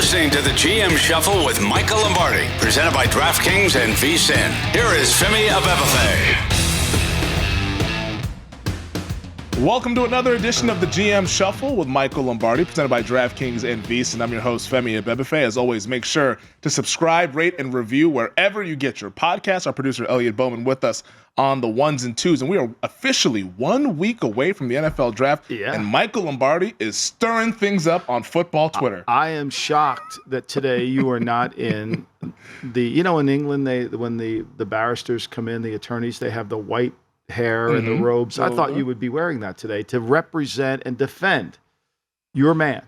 listening to the GM Shuffle with Michael Lombardi, presented by DraftKings and VSiN. Here is Femi Abebefe. Welcome to another edition of the GM Shuffle with Michael Lombardi, presented by DraftKings and VSiN. I'm your host, Femi Abebefe. As always, make sure to subscribe, rate, and review wherever you get your podcasts. Our producer, Elliot Bowman, with us on the ones and twos. And we are officially 1 week away from the NFL draft. Yeah. And Michael Lombardi is stirring things up on football Twitter. I am shocked that today you are not in in England, when the barristers come in, the attorneys, they have the white hair and the robes. I thought you would be wearing that today to represent and defend your man,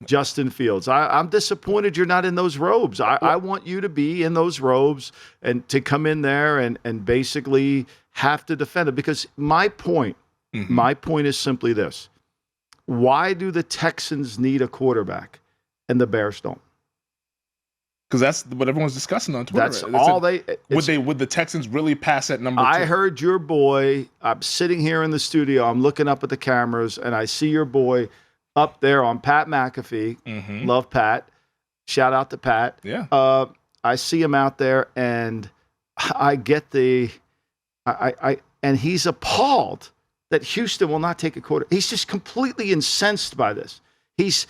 Justin Fields. I'm disappointed you're not in those robes. I want you to be in those robes and to come in there and basically have to defend it, because my point is simply this. Why do the Texans need a quarterback and the Bears don't? Because that's what everyone's discussing on Twitter. That's all Would the Texans really pass at number 2? I heard your boy. I'm sitting here in the studio. I'm looking up at the cameras, and I see your boy up there on Pat McAfee. Love Pat. Shout out to Pat. Yeah. I see him out there, and I get and he's appalled that Houston will not take a quarter. He's just completely incensed by this. He's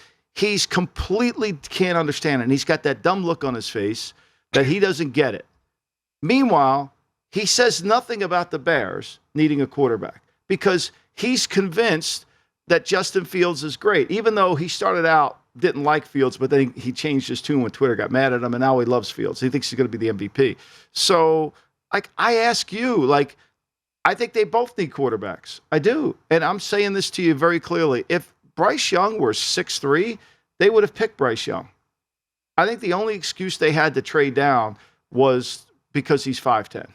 completely can't understand it. And he's got that dumb look on his face that he doesn't get it. Meanwhile, he says nothing about the Bears needing a quarterback because he's convinced that Justin Fields is great, even though he started out, didn't like Fields, but then he changed his tune when Twitter got mad at him, and now he loves Fields. He thinks he's going to be the MVP. So, I ask you, I think they both need quarterbacks. I do. And I'm saying this to you very clearly. If Bryce Young were 6'3", they would have picked Bryce Young. I think the only excuse they had to trade down was because he's 5'10".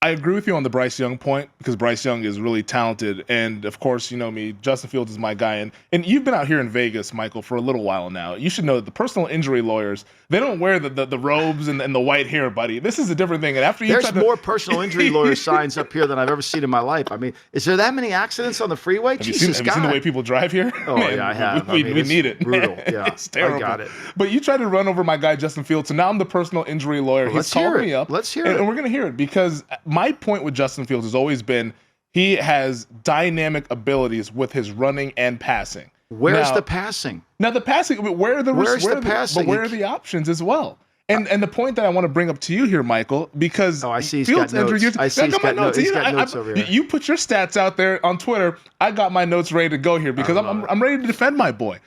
I agree with you on the Bryce Young point, because Bryce Young is really talented. And, of course, you know me, Justin Fields is my guy. And you've been out here in Vegas, Michael, for a little while now. You should know that the personal injury lawyers, they don't wear the robes and the white hair, buddy. This is a different thing. And after There's more personal injury lawyer signs up here than I've ever seen in my life. I mean, is there that many accidents on the freeway? Have you seen the way people drive here? Oh, man, yeah, I have. We need it. Brutal. Yeah, it's terrible. I got it. But you tried to run over my guy, Justin Fields, so now I'm the personal injury lawyer. Well, He's called me up. Let's hear it. And we're going to hear it, because my point with Justin Fields has always been he has dynamic abilities with his running and passing. Where's the passing? Now the passing, where's the passing? But where are the options as well? And the point that I want to bring up to you here, Michael, because I see he's Fields got notes. injury, I see he's got notes over here. You put your stats out there on Twitter. I got my notes ready to go here because I'm ready to defend my boy.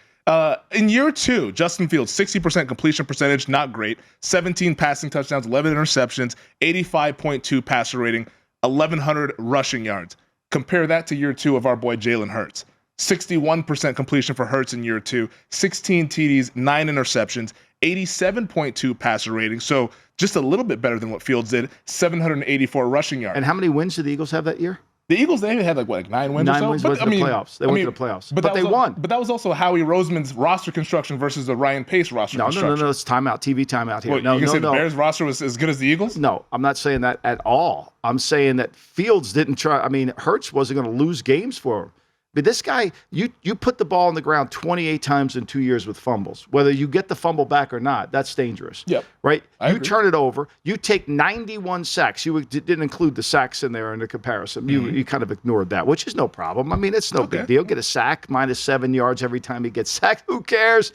In year 2, Justin Fields, 60% completion percentage, not great. 17 passing touchdowns, 11 interceptions, 85.2 passer rating, 1,100 rushing yards. Compare that to year 2 of our boy Jalen Hurts. 61% completion for Hurts in year 2, 16 TDs, 9 interceptions, 87.2 passer rating. So just a little bit better than what Fields did, 784 rushing yards. And how many wins did the Eagles have that year? The Eagles, they had 9 wins or so? 9 wins went to the playoffs. They went to the playoffs. But they won. But that was also Howie Roseman's roster construction versus the Ryan Pace roster construction. No. It's timeout. TV timeout here. You can say the Bears roster was as good as the Eagles? No, I'm not saying that at all. I'm saying that Fields didn't try. I mean, Hurts wasn't going to lose games for him. But this guy, you put the ball on the ground 28 times in 2 years with fumbles. Whether you get the fumble back or not, that's dangerous. Yep. Right? I agree. Turn it over. You take 91 sacks. You didn't include the sacks in there in the comparison. You kind of ignored that, which is no problem. I mean, it's no big deal. Get a sack, -7 yards every time he gets sacked. Who cares?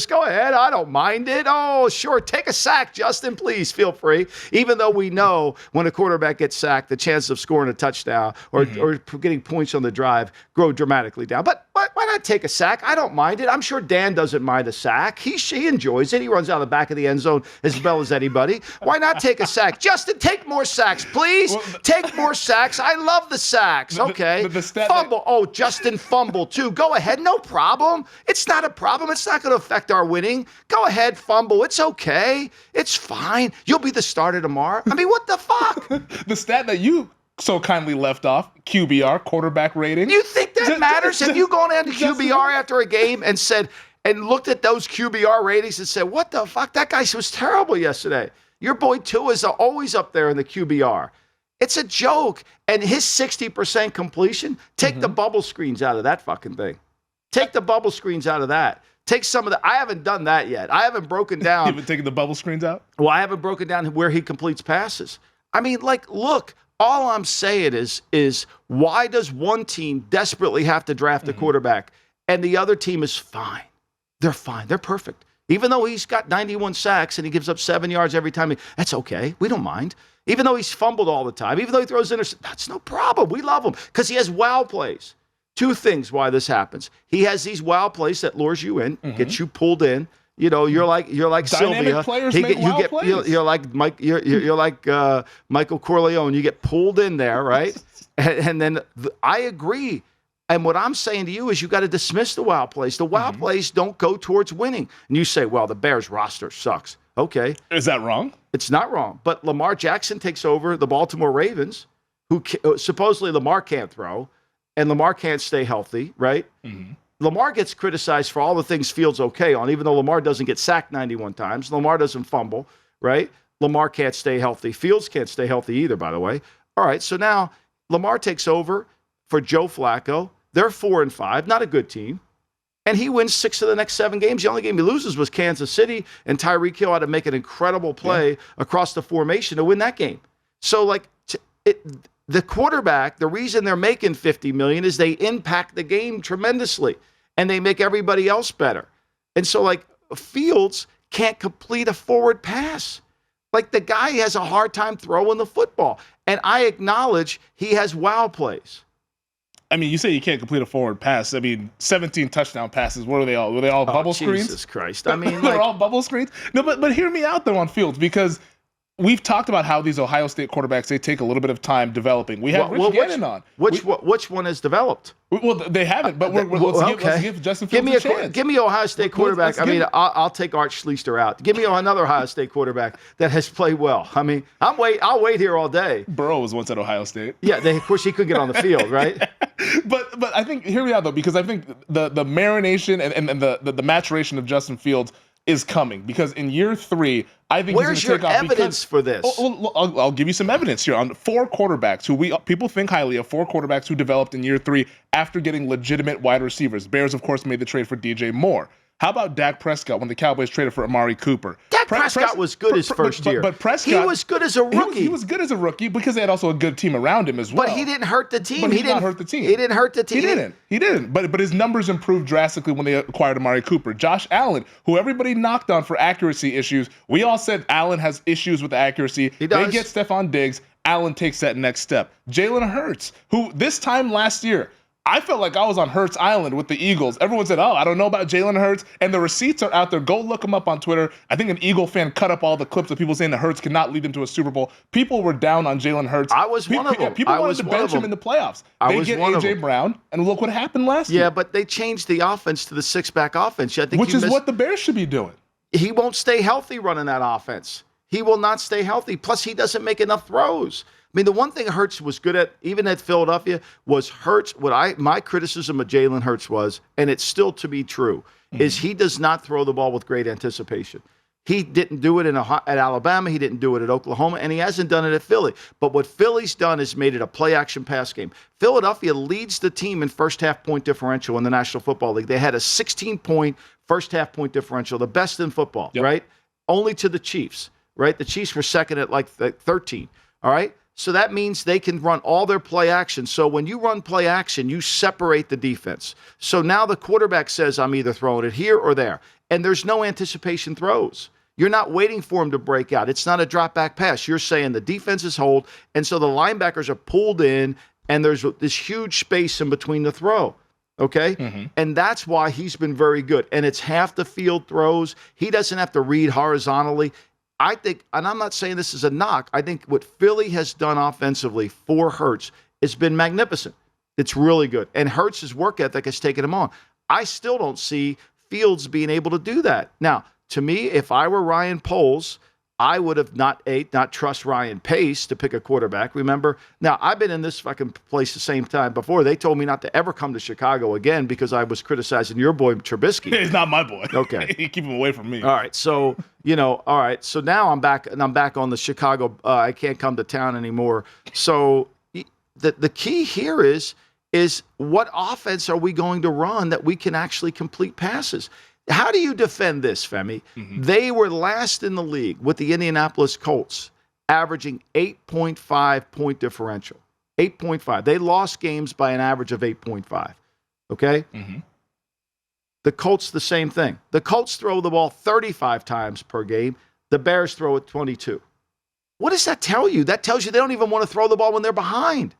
Go ahead. I don't mind it. Oh, sure. Take a sack, Justin. Please feel free. Even though we know when a quarterback gets sacked, the chance of scoring a touchdown or getting points on the drive grow dramatically down. But why not take a sack? I don't mind it. I'm sure Dan doesn't mind a sack. He enjoys it. He runs out of the back of the end zone as well as anybody. Why not take a sack? Justin, take more sacks, please. Take more sacks. I love the sacks. Okay. Fumble. Justin fumble too. Go ahead. No problem. It's not a problem. It's not going to affect our winning. Go ahead, fumble. It's okay. It's fine. You'll be the starter tomorrow. I mean, what the fuck? The stat that you so kindly left off, QBR, quarterback rating. You think that matters? Have you gone into QBR after a game and looked at those QBR ratings and said, what the fuck? That guy was terrible yesterday. Your boy Tua is always up there in the QBR. It's a joke. And his 60% completion, take the bubble screens out of that fucking thing. Take the bubble screens out of that. take some of the. I haven't done that yet. I haven't broken down. You haven't taken the bubble screens out? Well, I haven't broken down where he completes passes. I mean, like, look, all I'm saying is why does one team desperately have to draft a quarterback and the other team is fine? They're fine. They're perfect. Even though he's got 91 sacks and he gives up 7 yards every time, that's okay. We don't mind. Even though he's fumbled all the time, even though he throws interceptions, that's no problem. We love him because he has wow plays. Two things why this happens. He has these wow plays that lures you in, gets you pulled in. You know, you're like Dynamic Sylvia. Players make wow plays. You're like Mike. You're like Michael Corleone. You get pulled in there, right? and then I agree. And what I'm saying to you is you got to dismiss the wow plays. The wow plays don't go towards winning. And you say, well, the Bears roster sucks. Okay. Is that wrong? It's not wrong. But Lamar Jackson takes over the Baltimore Ravens, who supposedly Lamar can't throw, and Lamar can't stay healthy, right? Lamar gets criticized for all the things Fields okay on, even though Lamar doesn't get sacked 91 times. Lamar doesn't fumble, right? Lamar can't stay healthy. Fields can't stay healthy either, by the way. All right, so now Lamar takes over for Joe Flacco. They're 4-5, not a good team. And he wins 6 of the next 7 games. The only game he loses was Kansas City, and Tyreek Hill had to make an incredible play across the formation to win that game. So, like, the quarterback, the reason they're making $50 million is they impact the game tremendously, and they make everybody else better. And so, like, Fields can't complete a forward pass. Like, the guy has a hard time throwing the football. And I acknowledge he has wow plays. I mean, you say you can't complete a forward pass. I mean, 17 touchdown passes. What are they all? Were they all bubble screens? Jesus Christ. I mean, they're all bubble screens. No, but hear me out, though, on Fields, because we've talked about how these Ohio State quarterbacks, they take a little bit of time developing. We had Rich Gannon on. Which one has developed? Well, they haven't, but let's give Justin Fields a chance. Give me Ohio State quarterback. I'll take Art Schlichter out. Give me another Ohio State quarterback that has played well. I mean, I'll wait here all day. Burrow was once at Ohio State. Yeah, of course he could get on the field, right? But I think, hear me out, though, because I think the marination and the maturation of Justin Fields is coming, because in year 3, I think where's he's going to take your off. Evidence for this? I'll give you some evidence here on 4 quarterbacks who people think highly of. 4 quarterbacks who developed in year 3 after getting legitimate wide receivers. Bears, of course, made the trade for DJ Moore. How about Dak Prescott when the Cowboys traded for Amari Cooper? Dak Prescott was good his first year. But Prescott, he was good as a rookie. He was good as a rookie because they had also a good team around him as well. But he didn't hurt the team. But he didn't hurt the team. He didn't hurt the team. He didn't. But his numbers improved drastically when they acquired Amari Cooper. Josh Allen, who everybody knocked on for accuracy issues. We all said Allen has issues with accuracy. He does. They get Stephon Diggs. Allen takes that next step. Jalen Hurts, who this time last year, I felt like I was on Hurts Island with the Eagles. Everyone said, I don't know about Jalen Hurts. And the receipts are out there. Go look them up on Twitter. I think an Eagle fan cut up all the clips of people saying that Hurts cannot lead them to a Super Bowl. People were down on Jalen Hurts. I was one of them. People wanted to bench him in the playoffs. They get A.J. Brown, and look what happened last year. Yeah, but they changed the offense to the 6-back offense. Which is what the Bears should be doing. He won't stay healthy running that offense. He will not stay healthy. Plus, he doesn't make enough throws. I mean, the one thing Hurts was good at, even at Philadelphia, was Hurts. My criticism of Jalen Hurts was, and it's still to be true, is he does not throw the ball with great anticipation. He didn't do it at Alabama. He didn't do it at Oklahoma, and he hasn't done it at Philly. But what Philly's done is made it a play-action pass game. Philadelphia leads the team in first-half point differential in the National Football League. They had a 16-point first-half point differential, the best in football, right? Only to the Chiefs, right? The Chiefs were second at like 13, all right? So that means they can run all their play action. So when you run play action, you separate the defense. So now the quarterback says, I'm either throwing it here or there. And there's no anticipation throws. You're not waiting for him to break out. It's not a drop back pass. You're saying the defense is hold. And so the linebackers are pulled in, and there's this huge space in between the throw. Okay? And that's why he's been very good. And it's half the field throws. He doesn't have to read horizontally. I think, and I'm not saying this is a knock, I think what Philly has done offensively for Hurts has been magnificent. It's really good. And Hurts' work ethic has taken him on. I still don't see Fields being able to do that. Now, to me, if I were Ryan Poles, I would have not trust Ryan Pace to pick a quarterback. Remember? Now, I've been in this fucking place the same time before. They told me not to ever come to Chicago again because I was criticizing your boy Trubisky. He's not my boy. Okay. You keep him away from me. All right. So, so now I'm back, and I'm back on the Chicago. I can't come to town anymore. So the key here is what offense are we going to run that we can actually complete passes? How do you defend this, Femi? Mm-hmm. They were last in the league with the Indianapolis Colts, averaging 8.5 point differential. 8.5. They lost games by an average of 8.5. Okay? Mm-hmm. The Colts, the same thing. The Colts throw the ball 35 times per game. The Bears throw it 22. What does that tell you? That tells you they don't even want to throw the ball when they're behind.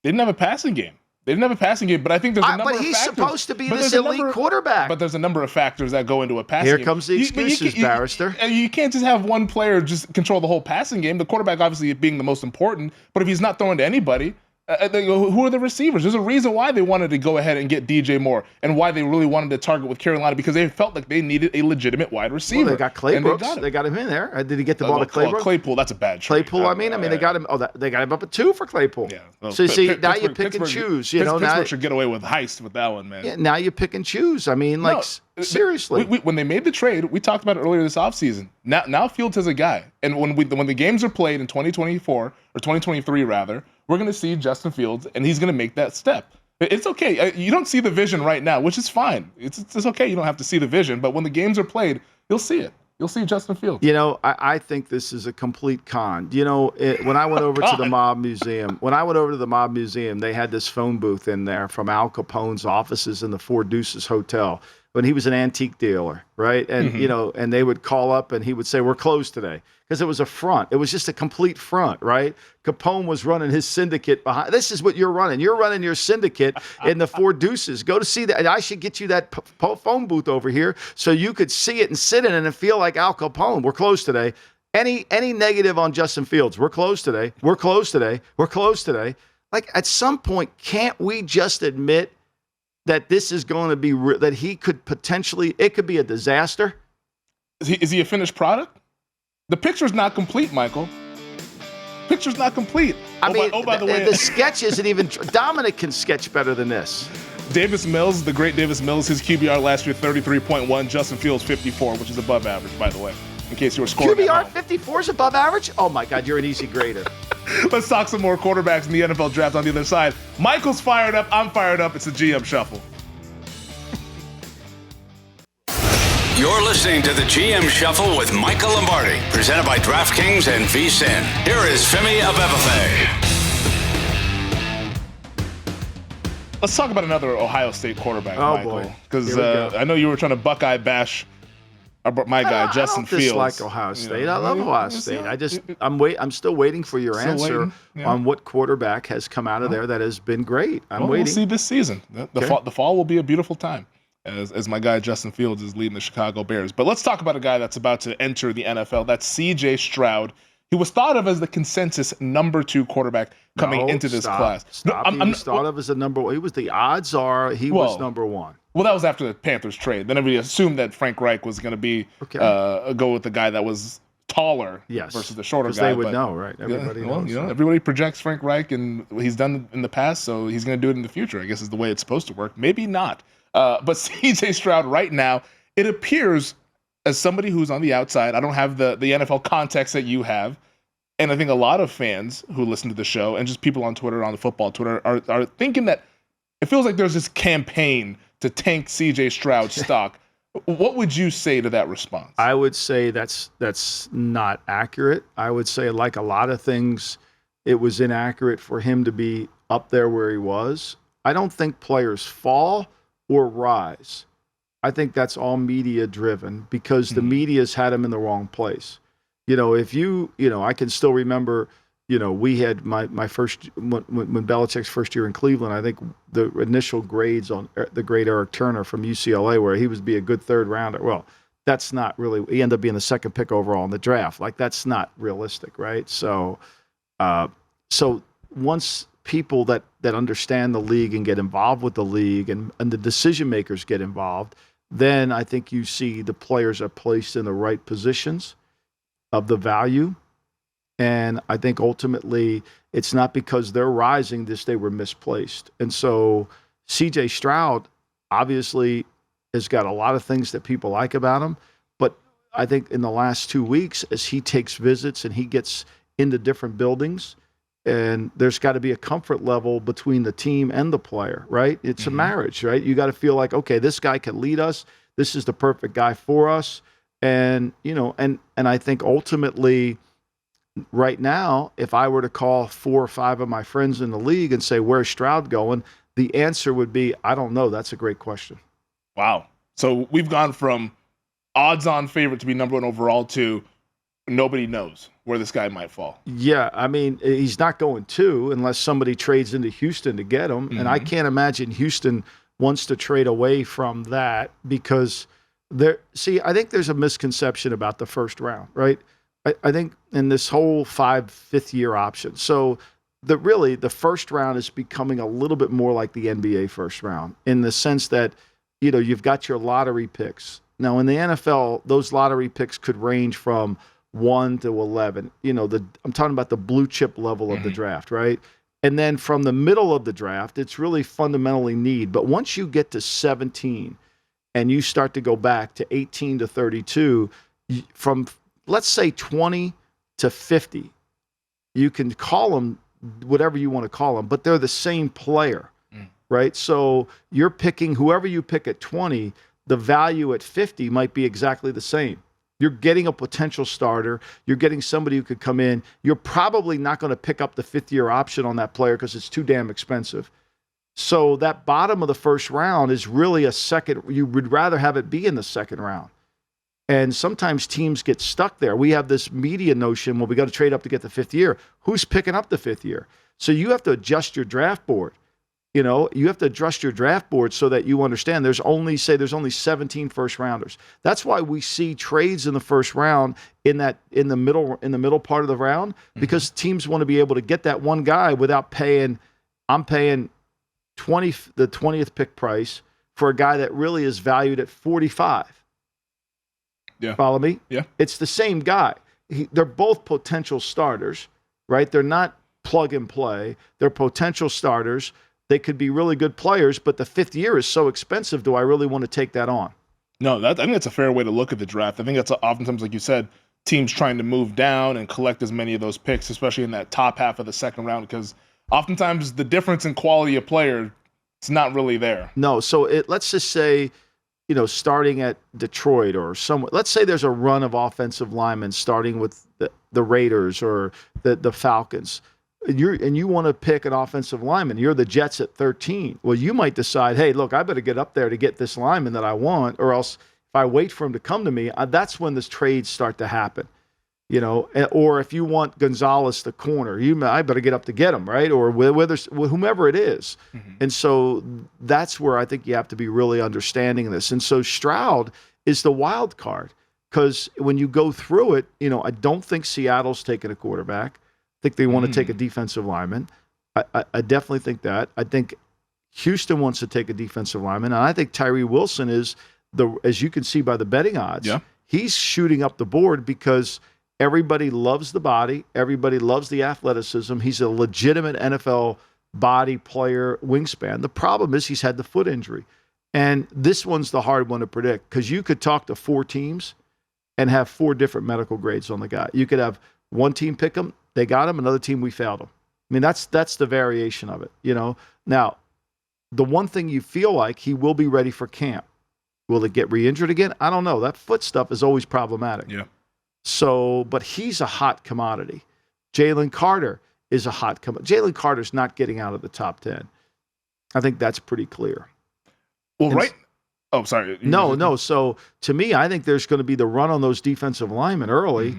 They didn't have a passing game. But I think there's a number of factors. But he's supposed to be this elite quarterback. But there's a number of factors that go into a passing game. Here comes the excuses, Barrister. You can't just have one player just control the whole passing game. The quarterback obviously being the most important, but if he's not throwing to anybody, who are the receivers? There's a reason why they wanted to go ahead and get DJ Moore and why they really wanted to target with Carolina, because they felt like they needed a legitimate wide receiver. Well, they got Claybrooks. They got him in there. Did he get the ball to Claypool? Claypool, that's a bad trade. Claypool, they got him. They got him up at 2 for Claypool. Yeah. Well, so you see, now you pick and choose. Pittsburgh should get away with heist with that one, man. Yeah, now you pick and choose. Seriously. When they made the trade, we talked about it earlier this offseason. Now Fields has a guy, and when the games are played in 2024 or 2023 rather, we're going to see Justin Fields, and he's going to make that step. It's okay. You don't see the vision right now, which is fine. It's okay. You don't have to see the vision, but when the games are played, you'll see it. You'll see Justin Fields. I think this is a complete con. When I went over to the Mob Museum, they had this phone booth in there from Al Capone's offices in the Four Deuces Hotel when he was an antique dealer, right? And, and they would call up and he would say, we're closed today. Because it was a front. It was just a complete front, right? Capone was running his syndicate behind. This is what you're running. You're running your syndicate in the Four Deuces. Go to see that. I should get you that phone booth over here so you could see it and sit in it and feel like Al Capone. We're closed today. Any negative on Justin Fields? We're closed today. We're closed today. We're closed today. Like, at some point, can't we just admit that this is going to be that he could potentially, it could be a disaster? Is he a finished product? The picture's not complete, Michael. Picture's not complete. By the way, the sketch isn't even. Dominic can sketch better than this. Davis Mills, the great Davis Mills, his QBR last year 33.1. Justin Fields 54, which is above average, by the way. In case you were scoring. QBR 54 is above average. Oh my God, you're an easy grader. Let's talk some more quarterbacks in the NFL draft on the other side. Michael's fired up. I'm fired up. It's a GM Shuffle. You're listening to the GM Shuffle with Michael Lombardi, presented by DraftKings and VSiN. Here is Femi Abebefe. Let's talk about another Ohio State quarterback, Michael. Because I know you were trying to Buckeye bash my guy, Justin Fields. I don't dislike Ohio State. I love Ohio State. I'm still waiting for your answer on what quarterback has come out of there that has been great. I'm waiting. We'll see this season. The fall will be a beautiful time. As my guy Justin Fields is leading the Chicago Bears. But let's talk about a guy that's about to enter the NFL. That's CJ Stroud. He was thought of as the consensus number 2 quarterback coming into this class. He was thought of as a number 1. The odds are he was number 1. Well, that was after the Panthers trade. Then everybody assumed that Frank Reich was going to be go with the guy that was taller versus the shorter guy. Because they would know, right? Everybody knows. Everybody projects Frank Reich, and he's done it in the past, so he's going to do it in the future, I guess is the way it's supposed to work. Maybe not. But CJ Stroud right now, it appears, as somebody who's on the outside, I don't have the NFL context that you have, and I think a lot of fans who listen to the show and just people on Twitter, on the football Twitter, are thinking that it feels like there's this campaign to tank CJ Stroud's stock. What would you say to that response? I would say that's not accurate. I would say, like a lot of things, it was inaccurate for him to be up there where he was. I don't think players fall or rise. I think that's all media driven because the media's had him in the wrong place. I can still remember, we had my first, when Belichick's first year in Cleveland, I think the initial grades on the great Eric Turner from UCLA, where he would be a good third rounder. Well, that's not really, he ended up being the second pick overall in the draft. Like, that's not realistic, right? So once people that understand the league and get involved with the league and the decision makers get involved, then I think you see the players are placed in the right positions of the value. And I think ultimately it's not because they're rising, they were misplaced. And so CJ Stroud obviously has got a lot of things that people like about him. But I think in the last 2 weeks, as he takes visits and he gets into different buildings, and there's got to be a comfort level between the team and the player, right? It's a marriage, right? You got to feel like, okay, this guy can lead us. this is the perfect guy for us. And, and I think ultimately right now, if I were to call 4 or 5 of my friends in the league and say, where's Stroud going? The answer would be, I don't know. That's a great question. Wow. So we've gone from odds-on favorite to be number 1 overall to nobody knows where this guy might fall. Yeah, I mean, he's not going 2 unless somebody trades into Houston to get him. And I can't imagine Houston wants to trade away from that because I think there's a misconception about the first round, right? I think in this whole 5th-year option. So the first round is becoming a little bit more like the NBA first round in the sense that, you've got your lottery picks. Now in the NFL, those lottery picks could range from 1 to 11. I'm talking about the blue chip level of the draft, right? And then from the middle of the draft, it's really fundamentally need. But once you get to 17 and you start to go back to 18 to 32, from let's say 20 to 50, you can call them whatever you want to call them, but they're the same player, right? So you're picking whoever you pick at 20, the value at 50 might be exactly the same. You're getting a potential starter. You're getting somebody who could come in. You're probably not going to pick up the 5th-year option on that player because it's too damn expensive. So that bottom of the first round is really a second. You would rather have it be in the second round. And sometimes teams get stuck there. We have this media notion, well, we got to trade up to get the 5th year. Who's picking up the 5th year? So you have to adjust your draft board. You have to adjust your draft board so that you understand there's only 17 first rounders. That's why we see trades in the first round in the middle part of the round, because teams want to be able to get that one guy without paying. I'm paying the 20th pick price for a guy that really is valued at 45. Yeah. Follow me? Yeah. It's the same guy. They're both potential starters, right? They're not plug and play. They're potential starters. They could be really good players, but the 5th year is so expensive. Do I really want to take that on? No, I think that's a fair way to look at the draft. I think that's oftentimes, like you said, teams trying to move down and collect as many of those picks, especially in that top half of the second round, because oftentimes the difference in quality of player, it's not really there. No, so let's just say, starting at Detroit or somewhere, let's say there's a run of offensive linemen starting with the Raiders or the Falcons. You want to pick an offensive lineman. You're the Jets at 13. Well, you might decide, hey, look, I better get up there to get this lineman that I want, or else if I wait for him to come to me, that's when the trades start to happen. Or if you want Gonzalez the corner, I better get up to get him, right? Or whomever it is. And so that's where I think you have to be really understanding this. And so Stroud is the wild card because when you go through it, I don't think Seattle's taking a quarterback. I think they want to take a defensive lineman. I definitely think that. I think Houston wants to take a defensive lineman. And I think Tyree Wilson is, as you can see by the betting odds, he's shooting up the board because everybody loves the body. Everybody loves the athleticism. He's a legitimate NFL body player, wingspan. The problem is he's had the foot injury. And this one's the hard one to predict because you could talk to 4 teams and have 4 different medical grades on the guy. You could have one team pick him. They got him. Another team, we failed him. I mean, that's the variation of it, Now, the one thing you feel like he will be ready for camp. Will it get re-injured again? I don't know. That foot stuff is always problematic. Yeah. So, but he's a hot commodity. Jalen Carter is a hot commodity. Jalen Carter's not getting out of the top 10. I think that's pretty clear. Well, right. Oh, sorry. No. So to me, I think there's going to be the run on those defensive linemen early.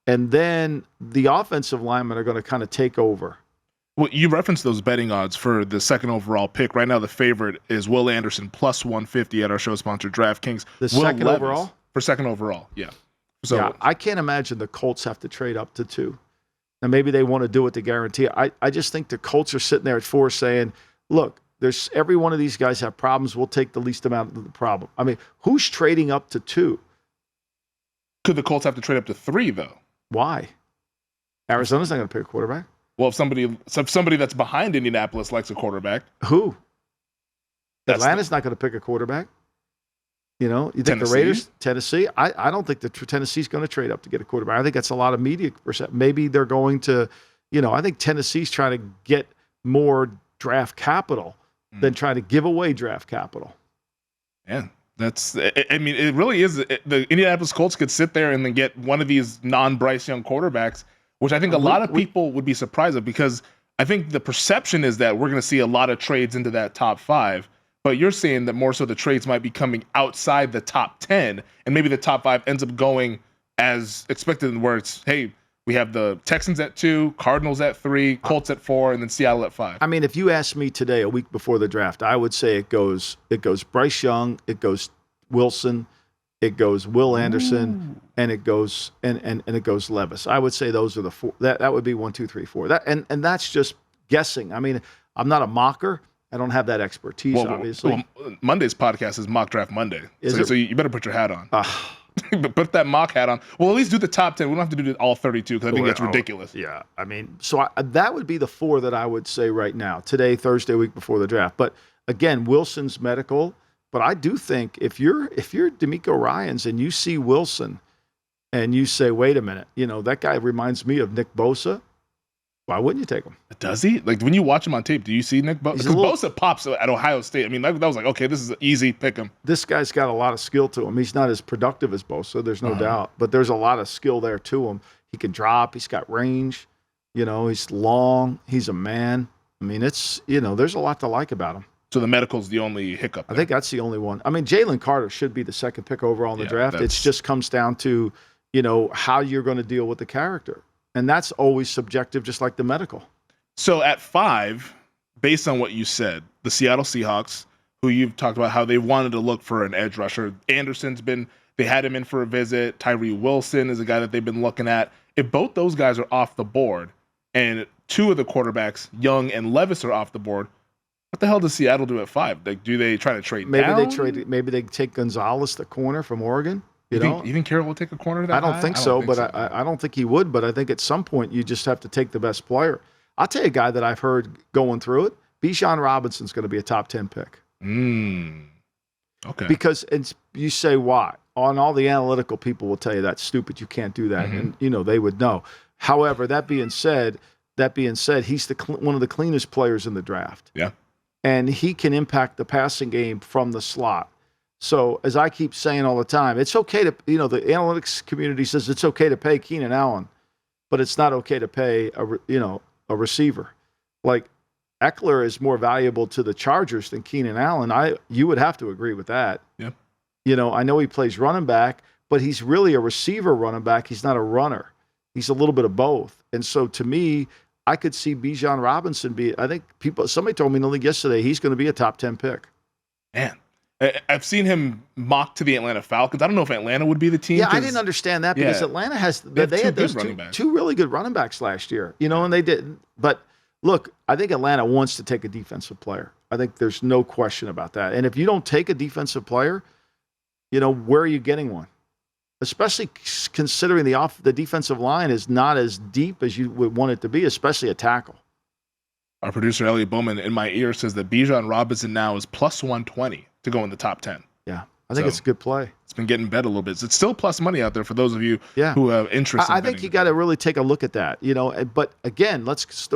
And then the offensive linemen are going to kind of take over. Well, you referenced those betting odds for the second overall pick. Right now, the favorite is Will Anderson plus 150 at our show sponsor DraftKings. Second Levis, overall? For second overall, yeah. So yeah, I can't imagine the Colts have to trade up to 2. Now, maybe they want to do it to guarantee it. I just think the Colts are sitting there at 4 saying, look, there's every one of these guys have problems. We'll take the least amount of the problem. I mean, who's trading up to 2? Could the Colts have to trade up to 3, though? Why? Arizona's not going to pick a quarterback. Well, if somebody that's behind Indianapolis likes a quarterback. Who? Atlanta's not going to pick a quarterback. You think Tennessee? the Raiders, Tennessee? I don't think Tennessee's going to trade up to get a quarterback. I think that's a lot of media percent. Maybe they're going to, I think Tennessee's trying to get more draft capital than trying to give away draft capital. Man, I mean, it really is. The Indianapolis Colts could sit there and then get one of these non-Bryce Young quarterbacks, which I think a lot of people would be surprised of, because I think the perception is that we're going to see a lot of trades into that top 5. But you're saying that more so the trades might be coming outside the top 10, and maybe the top 5 ends up going as expected, where it's, hey, we have the Texans at 2, Cardinals at 3, Colts at 4, and then Seattle at 5. I mean, if you asked me today, a week before the draft, I would say it goes Bryce Young, it goes Wilson, it goes Will Anderson, and it goes and it goes Levis. I would say those are the 4. That would be 1, 2, 3, 4. That and that's just guessing. I mean, I'm not a mocker. I don't have that expertise, obviously. Well, Monday's podcast is Mock Draft Monday. So you better put your hat on. Put that mock hat on. Well, at least do the top 10. We don't have to do all 32, because I think that's ridiculous. Yeah. I mean, so that would be the 4 that I would say right now. Today, Thursday, week before the draft. But again, Wilson's medical. But I do think if you're DeMeco Ryans and you see Wilson and you say, wait a minute, that guy reminds me of Nick Bosa, why wouldn't you take him? Does he? Like, when you watch him on tape, do you see Nick Bosa? Because Bosa pops at Ohio State. I mean, that was like, okay, this is easy, pick him. This guy's got a lot of skill to him. He's not as productive as Bosa, there's no doubt. But there's a lot of skill there to him. He can drop. He's got range. He's long. He's a man. I mean, it's, there's a lot to like about him. So the medical's the only hiccup there. I think that's the only one. I mean, Jalen Carter should be the second pick overall in the draft. It just comes down to, how you're going to deal with the character. And that's always subjective, just like the medical. So at 5, based on what you said, the Seattle Seahawks, who you've talked about how they wanted to look for an edge rusher. They had him in for a visit. Tyree Wilson is a guy that they've been looking at. If both those guys are off the board and 2 of the quarterbacks, Young and Levis, are off the board, what the hell does Seattle do at 5? Like, do they try to trade down? Maybe they take Gonzalez, the corner from Oregon. You think Carroll will take a corner that I don't high? think so, but I don't think he would. But I think at some point you just have to take the best player. I'll tell you a guy that I've heard going through it. Bijan Robinson's going to be a top 10 pick. Okay. Because you say why? On all the analytical people will tell you that's stupid. You can't do that, and they would know. However, that being said, he's one of the cleanest players in the draft. Yeah. And he can impact the passing game from the slot. So, as I keep saying all the time, it's okay to, the analytics community says it's okay to pay Keenan Allen, but it's not okay to pay a receiver. Like, Eckler is more valuable to the Chargers than Keenan Allen. You would have to agree with that. Yeah. I know he plays running back, but he's really a receiver running back. He's not a runner. He's a little bit of both. And so, to me, I could see Bijan Robinson somebody told me in the league yesterday he's going to be a top 10 pick. Man. I've seen him mocked to the Atlanta Falcons. I don't know if Atlanta would be the team. Yeah, I didn't understand that because Atlanta they had those two really good running backs last year, and they didn't. But look, I think Atlanta wants to take a defensive player. I think there's no question about that. And if you don't take a defensive player, where are you getting one? Especially considering the defensive line is not as deep as you would want it to be, especially a tackle. Our producer, Elliot Bowman, in my ear says that Bijan Robinson now is plus 120 to go in the top 10. Yeah, I think it's a good play. It's been getting bet a little bit. It's still plus money out there for those of you who have interest. I think you got to really take a look at that. But again,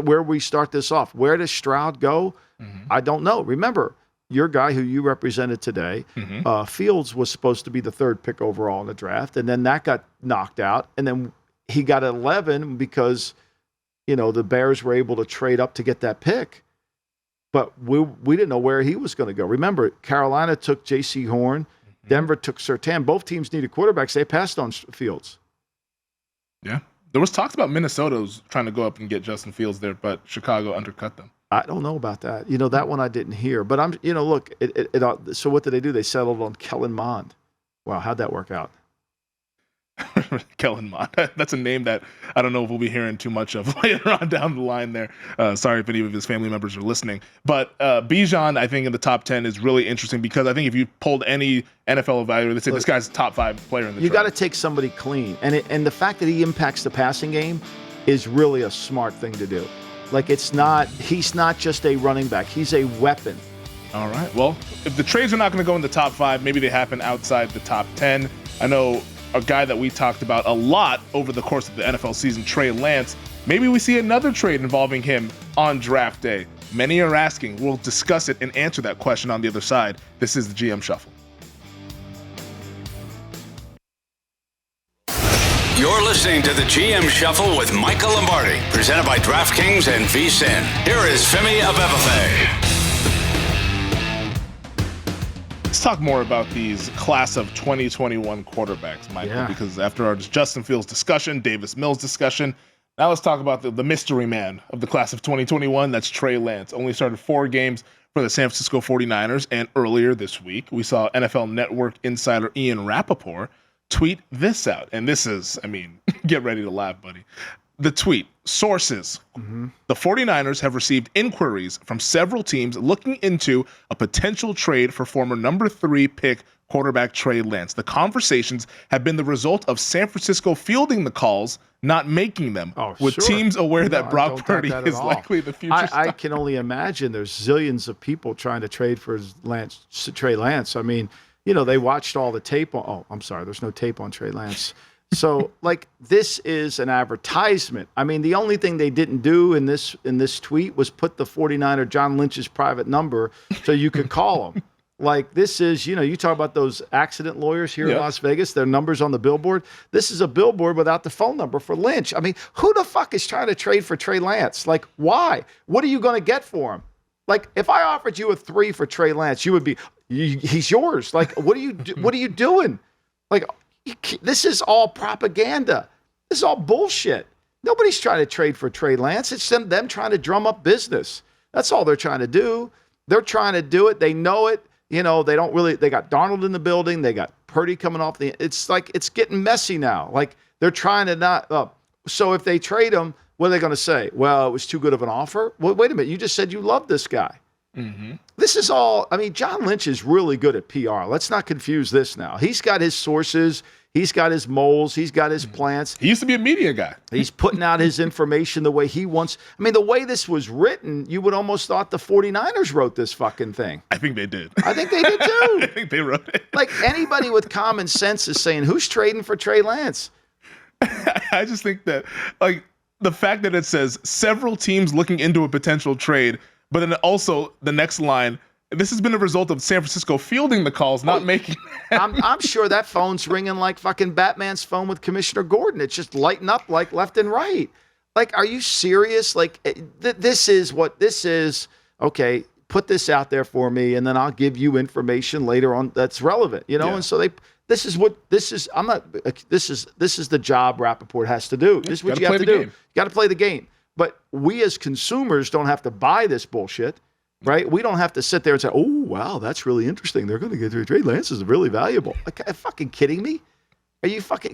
where we start this off. Where does Stroud go? I don't know. Remember, your guy who you represented today, Fields was supposed to be the 3rd pick overall in the draft, and then that got knocked out, and then he got 11 because the Bears were able to trade up to get that pick. But we didn't know where he was going to go. Remember, Carolina took J.C. Horn. Denver took Surtain. Both teams needed quarterbacks. They passed on Fields. Yeah. There was talks about Minnesota's trying to go up and get Justin Fields there, but Chicago undercut them. I don't know about that. That one I didn't hear. But look, so what did they do? They settled on Kellen Mond. Wow, how'd that work out? Kellen Mond. That's a name that I don't know if we'll be hearing too much of later on down the line there. Sorry if any of his family members are listening. But Bijan, I think, in the top 10 is really interesting because I think if you pulled any NFL evaluator, they say this guy's a top 5 player in the draft. You got to take somebody clean. And the fact that he impacts the passing game is really a smart thing to do. Like, he's not just a running back. He's a weapon. All right. Well, if the trades are not going to go in the top 5, maybe they happen outside the top 10. I know a guy that we talked about a lot over the course of the NFL season, Trey Lance. Maybe we see another trade involving him on draft day. Many are asking. We'll discuss it and answer that question on the other side. This is the GM Shuffle. listening to the GM Shuffle with Michael Lombardi, presented by DraftKings and VSiN. Here is Femi Abebefe. Let's talk more about these class of 2021 quarterbacks, Michael, because after our Justin Fields discussion, Davis Mills discussion, now let's talk about the mystery man of the class of 2021. That's Trey Lance. Only started 4 games for the San Francisco 49ers, and earlier this week, we saw NFL Network insider Ian Rappaport tweet this out. And this is, get ready to laugh, buddy. The tweet, sources, the 49ers have received inquiries from several teams looking into a potential trade for former number 3 pick quarterback Trey Lance. The conversations have been the result of San Francisco fielding the calls, not making them, with teams aware that Brock Purdy is likely the future star. I can only imagine there's zillions of people trying to trade for Trey Lance. They watched all the tape on. Oh, I'm sorry, there's no tape on Trey Lance. So, this is an advertisement. The only thing they didn't do in this tweet was put the 49er John Lynch's private number so you could call him. This is, you talk about those accident lawyers here in Las Vegas, their numbers on the billboard. This is a billboard without the phone number for Lynch. Who the fuck is trying to trade for Trey Lance? Why? What are you going to get for him? If I offered you a 3 for Trey Lance, you would be, he's yours. What are you doing? This is all propaganda. This is all bullshit. Nobody's trying to trade for Trey Lance. It's them trying to drum up business. That's all they're trying to do. They're trying to do it. They know it. They got Darnold in the building. They got Purdy coming off it's getting messy now. They're trying to not, so if they trade him, what are they going to say? Well, it was too good of an offer. Well, wait a minute. You just said you love this guy. This is all, John Lynch is really good at PR. Let's not confuse this now. He's got his sources. He's got his moles. He's got his plants. He used to be a media guy. He's putting out his information the way he wants. The way this was written, you would almost thought the 49ers wrote this fucking thing. I think they did. I think they did too. I think they wrote it. Anybody with common sense is saying, who's trading for Trey Lance? I just think that, the fact that it says several teams looking into a potential trade, but then also the next line, this has been a result of San Francisco fielding the calls, not making them. I'm sure that phone's ringing like fucking Batman's phone with Commissioner Gordon. It's just lighting up left and right. Are you serious? This is what this is. Okay, put this out there for me, and then I'll give you information later on that's relevant. And so this is the job Rappaport has to do. This is what you have to do. You got to play the game. But we as consumers don't have to buy this bullshit, right? We don't have to sit there and say, oh, wow, that's really interesting. They're going to get to Trey Lance is really valuable. Are you fucking kidding me?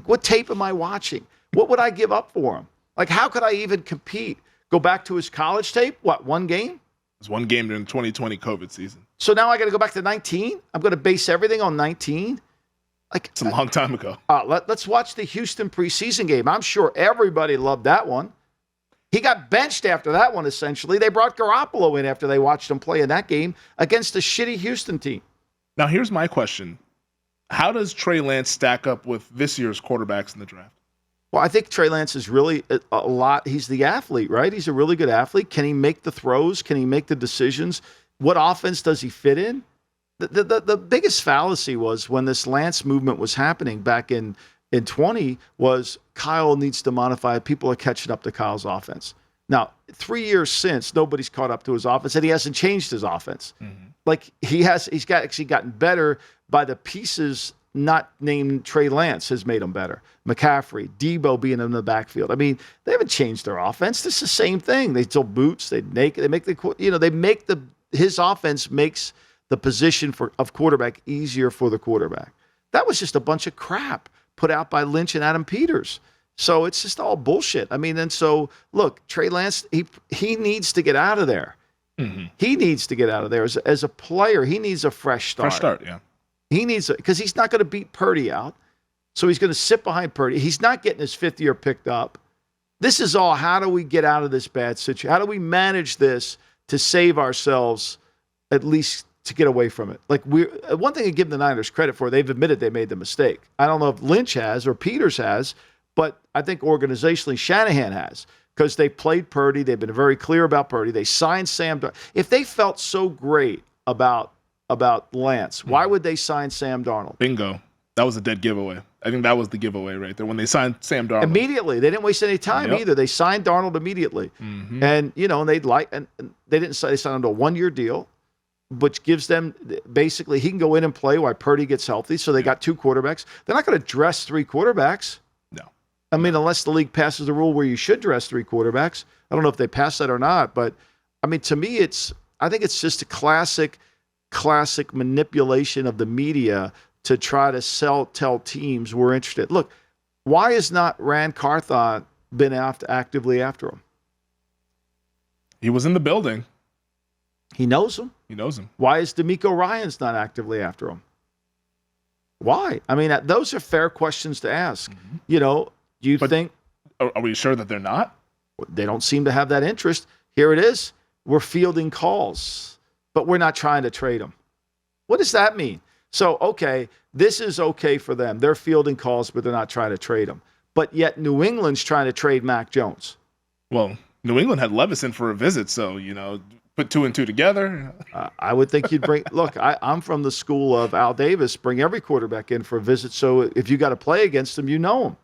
What tape am I watching? What would I give up for him? How could I even compete? Go back to his college tape? What, 1 game? It was 1 game during the 2020 COVID season. So now I got to go back to 19? I'm going to base everything on 19? It's a long time ago. Let's watch the Houston preseason game. I'm sure everybody loved that one. He got benched after that one, essentially. They brought Garoppolo in after they watched him play in that game against a shitty Houston team. Now, here's my question. How does Trey Lance stack up with this year's quarterbacks in the draft? Well, I think Trey Lance is really a lot. He's the athlete, right? He's a really good athlete. Can he make the throws? Can he make the decisions? What offense does he fit in? The biggest fallacy was when this Lance movement was happening back in 20 was Kyle needs to modify. People are catching up to Kyle's offense. Now, 3 years since, nobody's caught up to his offense, and he hasn't changed his offense. He's actually gotten better by the pieces not named Trey Lance has made him better. McCaffrey, Debo being in the backfield. They haven't changed their offense. This is the same thing. They still boots. His offense makes the position of quarterback easier for the quarterback. That was just a bunch of crap put out by Lynch and Adam Peters. So it's just all bullshit. And so look, Trey Lance, he needs to get out of there. He needs to get out of there as a player. He needs a fresh start. Fresh start, yeah. He needs because he's not going to beat Purdy out. So he's going to sit behind Purdy. He's not getting his 5th year picked up. This is all, how do we get out of this bad situation? How do we manage this to save ourselves, at least to get away from it? One thing to give the Niners credit for, they've admitted they made the mistake. I don't know if Lynch has or Peters has, but I think organizationally Shanahan has, because they played Purdy. They've been very clear about Purdy. They signed Sam Darnold. If they felt so great about Lance, why would they sign Sam Darnold? Bingo. That was a dead giveaway. I think that was the giveaway right there when they signed Sam Darnold. Immediately. They didn't waste any time either. They signed Darnold immediately. Mm-hmm. And, and they signed him to a 1-year deal, which gives them basically he can go in and play while Purdy gets healthy. So they got 2 quarterbacks. They're not going to dress 3 quarterbacks. No. I mean, unless the league passes the rule where you should dress 3 quarterbacks. I don't know if they pass that or not. But, I mean, to me, I think it's just a classic manipulation of the media to try to tell teams we're interested. Look, why has not Rand Carthon been actively after him? He was in the building. He knows him. He knows him. Why is DeMeco Ryans not actively after him? Why? I mean, those are fair questions to ask. Mm-hmm. Do you think... Are we sure that they're not? They don't seem to have that interest. Here it is. We're fielding calls, but we're not trying to trade them. What does that mean? So, okay, this is okay for them. They're fielding calls, but they're not trying to trade them. But yet New England's trying to trade Mac Jones. Well, New England had Levis in for a visit, so, put 2 and 2 together. I would think you'd bring – look, I'm from the school of Al Davis. Bring every quarterback in for a visit, so if you got to play against them, you know them.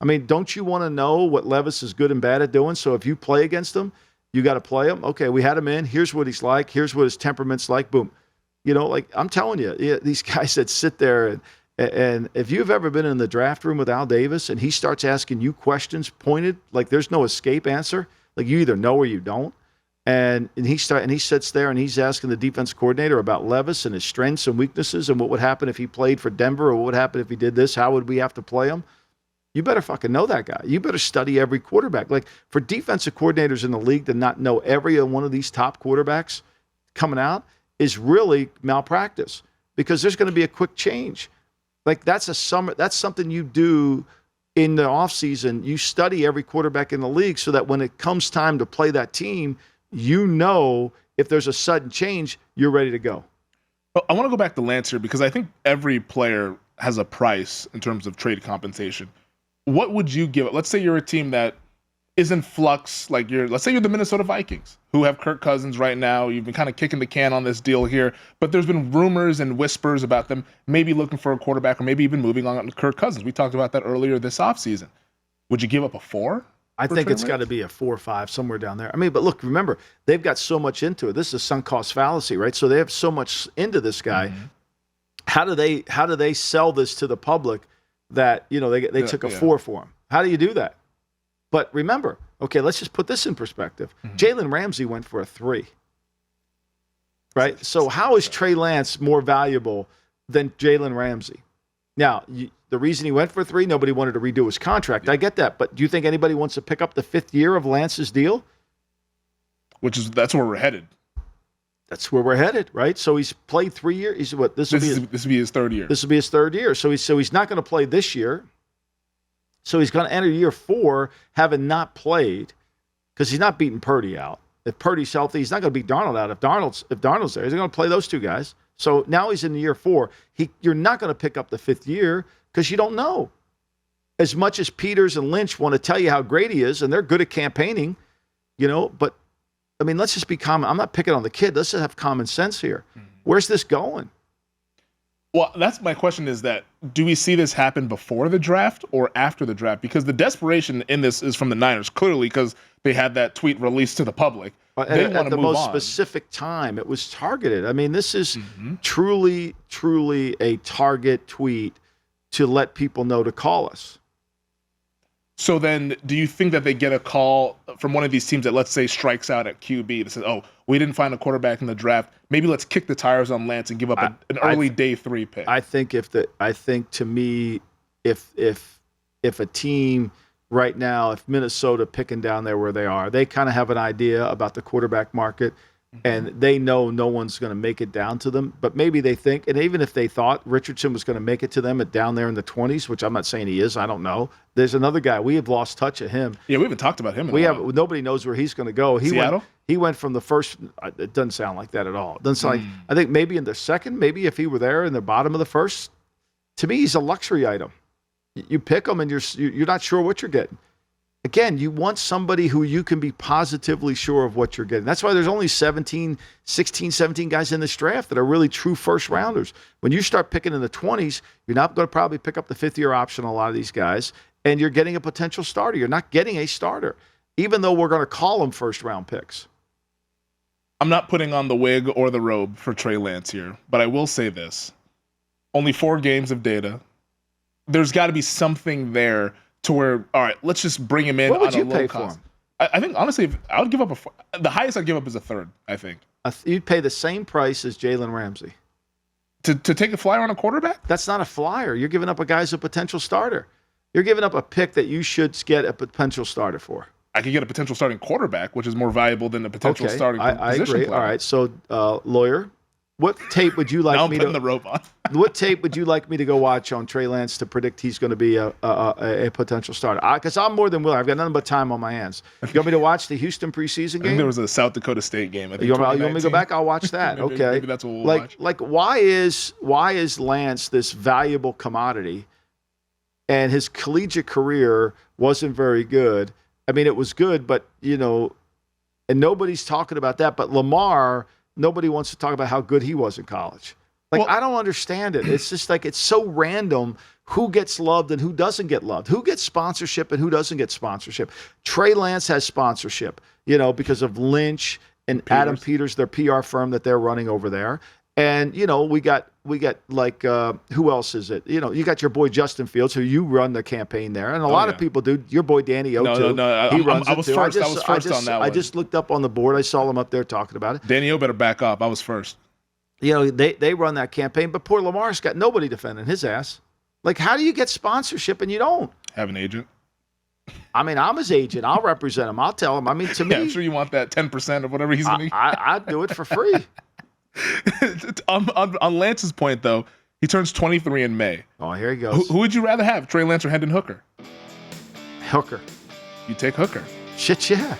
I mean, don't you want to know what Levis is good and bad at doing? So if you play against him, you got to play him. Okay, we had him in. Here's what he's like. Here's what his temperament's like. Boom. I'm telling you, these guys that sit there and if you've ever been in the draft room with Al Davis and he starts asking you questions pointed, like there's no escape answer, like you either know or you don't. And he sits there and he's asking the defense coordinator about Levis and his strengths and weaknesses and what would happen if he played for Denver or what would happen if he did this. How would we have to play him? You better fucking know that guy. You better study every quarterback. Like for defensive coordinators in the league to not know every one of these top quarterbacks coming out is really malpractice because there's going to be a quick change. Like that's something you do in the offseason. You study every quarterback in the league so that when it comes time to play that team, if there's a sudden change, you're ready to go. Well, I want to go back to Lance here because I think every player has a price in terms of trade compensation. What would you give it? Let's say you're a team that is in flux, let's say you're the Minnesota Vikings, who have Kirk Cousins right now. You've been kind of kicking the can on this deal here, but there's been rumors and whispers about them maybe looking for a quarterback or maybe even moving on to Kirk Cousins. We talked about that earlier this offseason. Would you give up a 4? I think it's got to be a 4 or 5, somewhere down there. I mean, but look, remember, they've got so much into it. This is a sunk cost fallacy, right? So they have so much into this guy. Mm-hmm. How do they sell this to the public that, they took a 4 for him? How do you do that? But remember, okay, let's just put this in perspective. Mm-hmm. Jalen Ramsey went for a 3, right? So how is Trey Lance more valuable than Jalen Ramsey? Now, the reason he went for a 3, nobody wanted to redo his contract. Yeah. I get that, but do you think anybody wants to pick up the 5th year of Lance's deal? That's where we're headed. That's where we're headed, right? So he's played 3 years. This will be his 3rd year. This will be his 3rd year. So he's not going to play this year. So he's going to enter year 4 having not played because he's not beating Purdy out. If Purdy's healthy, he's not going to beat Darnold out. If Darnold's there, he's going to play those 2 guys. So now he's in year 4. You're not going to pick up the 5th year because you don't know. As much as Peters and Lynch want to tell you how great he is, and they're good at campaigning, but I mean, let's just be common. I'm not picking on the kid. Let's just have common sense here. Mm-hmm. Where's this going? Well, that's my question is that do we see this happen before the draft or after the draft? Because the desperation in this is from the Niners, clearly, because they had that tweet released to the public. They want to move on. At the most specific time, it was targeted. I mean, this is truly, truly a target tweet to let people know to call us. So then do you think that they get a call from one of these teams that, let's say, strikes out at QB that says, oh, we didn't find a quarterback in the draft. Maybe let's kick the tires on Lance and give up an early day 3 pick. I think to me, if a team right now, if Minnesota picking down there where they are, they kind of have an idea about the quarterback market. And they know no one's going to make it down to them. But maybe they think, and even if they thought Richardson was going to make it to them down there in the 20s, which I'm not saying he is, I don't know. There's another guy. We have lost touch of him. Yeah, we haven't talked about him in a while. Nobody knows where he's going to go. Seattle? He went from the first. It doesn't sound like that at all. It doesn't sound like. I think maybe in the second, maybe if he were there in the bottom of the first. To me, he's a luxury item. You pick him, and you're not sure what you're getting. Again, you want somebody who you can be positively sure of what you're getting. That's why there's only 16, 17 guys in this draft that are really true first rounders. When you start picking in the 20s, you're not going to probably pick up the fifth-year option on a lot of these guys, and you're getting a potential starter. You're not getting a starter, even though we're going to call them first-round picks. I'm not putting on the wig or the robe for Trey Lance here, but I will say this. Only 4 games of data. There's got to be something there to where, all right, let's just bring him in. What would on you a low pay cost. for him? I think, honestly, I would give up the highest I'd give up is a third, I think. You'd pay the same price as Jalen Ramsey. To take a flyer on a quarterback? That's not a flyer. You're giving up a guy who's a potential starter. You're giving up a pick that you should get a potential starter for. I could get a potential starting quarterback, which is more valuable than a potential starting position I agree. player. All right, so lawyer, what tape would you like now I'm me putting to the rope on. What tape would you like me to go watch on Trey Lance to predict he's going to be a potential starter? Because I'm more than willing. I've got nothing but time on my hands. You want me to watch the Houston preseason game? I think there was a South Dakota State game. I think you want me to go back? I'll watch that. maybe, okay. Maybe that's what we'll watch. Like, why is Lance this valuable commodity, and his collegiate career wasn't very good? I mean, it was good, but and nobody's talking about that. But Lamar, nobody wants to talk about how good he was in college. I don't understand it. It's just like it's so random who gets loved and who doesn't get loved, who gets sponsorship and who doesn't get sponsorship. Trey Lance has sponsorship, because of Lynch and Adam Peters, their PR firm that they're running over there. And, we got like, who else is it? You got your boy Justin Fields, who you run the campaign there. And a lot of people do. Your boy Danny O, too. No, he runs I was it, too. first. I was first on that one. I just looked up on the board. I saw him up there talking about it. Danny O better back up. I was first. They run that campaign, but poor Lamar's got nobody defending his ass. Like, how do you get sponsorship and you don't? Have an agent. I mean, I'm his agent. I'll represent him. I'll tell him. I mean, to me, I'm sure you want that 10% of whatever he's going to. I'd do it for free. on Lance's point, though, he turns 23 in May. Oh, here he goes. Who would you rather have, Trey Lance or Hendon Hooker? Hooker. You take Hooker. Shit, yeah.